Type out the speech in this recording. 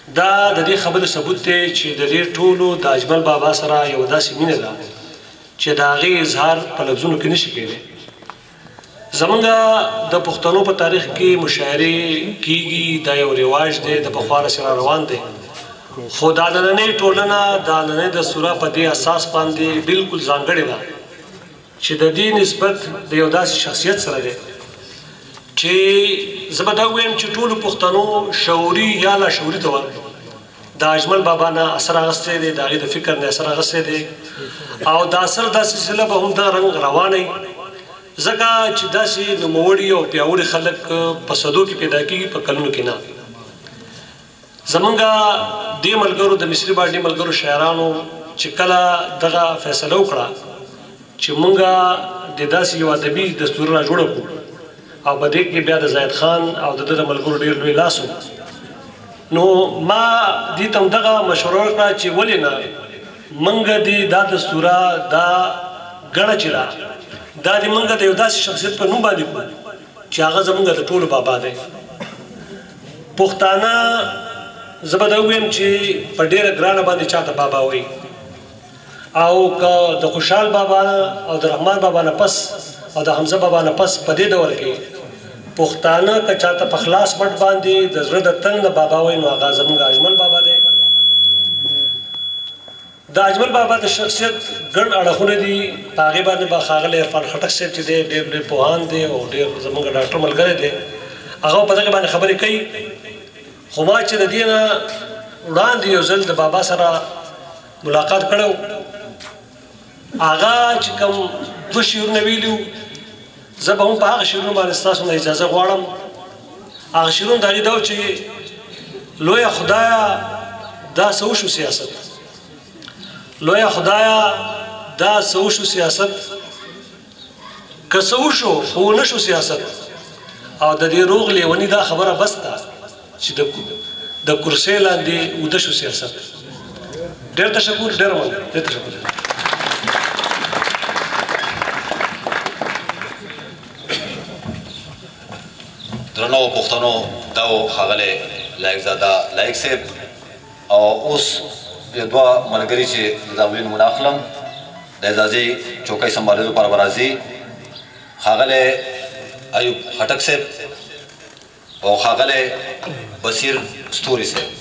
دا د دې خبرې ثبوت دی چې د دې ټولو د اجمل بابا سره یو داسې مینه ده چې د هغې اظهار په لفظونو کې نشي کېدی. زمونږ د پښتنو په تاریخ کې مشاعرې کېږي، دا یو رواج دی، د پخوا سره روان دی، خو دا نننۍ ټولنه دا نننۍ دستوره په دې اساس باندې بالکل ځانګړې ده چې د دې نسبت د یو داسې شخصیت سره دی چې زه به دا ووایم چې ټولو پښتنو شعوري یا لاشعوري طور د اجمل بابا نه اثر اخیستی دی، د هغې د فکر نه اثر اخیستی دی، او دا اثر دا سلسله به هم دغه رنګ روانه ځکه چې داسې نوموړي او پیاوړي خلک په صدو کې پیدا کېږي، په کلونو کې نه. زمونږ دې ملګرو د مصري باډي ملګرو شاعرانو چې کله دغه فیصله وکړه چې مونږ د داسې یو ادبي دستور را جوړه کړو او په دې کې بیا د زاهد خان او د ده د ملګرو ډېر لوی لاس و، نو ما دې ته هم دغه مشوره وکړه چې ولې نه مونږ دې دا دستوره دا ګڼه چې ده دا دې مونږ د یو داسې شخصیت په نوم باندې کړو چې هغه زمونږ د ټولو بابا دی. پښتانه زه به دا ووایم چې په ډېره ګرانه باندې چاته بابا وایي، او که د خوشحال بابا او د رحمان بابا نه پس او د حمزه بابا نه پس په دې ډول کې پښتانه که چاته په خلاص مټ باندې د زړه د تن نه بابا وایي نو هغه زموږ اجمل بابا دی. د اجمل بابا د شخصیت ګڼ اړخونه دي، په هغې باندې به ښاغلی عرفان خټک صاحب چې دی ډېر لوی پوهان دی او ډېر زموږ ډاکټر ملګری دی، هغه په دغې باندې خبرې کوي. خو ما چې د دې نه وړاندې یو ځل د بابا سره ملاقات کړی و، هغه چې کوم دوه شعرونه ویلي وو، زه به هم په هغه شعرونو باندې ستاسو نه اجازه غواړم. هغه شعرونه د هغې دا و چې لویه خدایه دا څه وشو سیاست، لویه خدایه دا څه وشو سیاست، که څه وشو خو ونه شو سیاست، او د دې روغ لیوني دا خبره بس ده چې د کرسۍ لاندې وده شو سیاست. ډېر تشکر، ډېره مننه، ډېر تشکر. درنو پښتنو دا و ښاغلی لایق زاده لایق صاحب، او اوس یو دوه ملګري چې د هغوی نومونه اخلم د اعزازي چوکۍ سمبالولو لپاره به راځي، ښاغلی ایوب خټک صاحب او ښاغلی بصیر ستوري صاحب.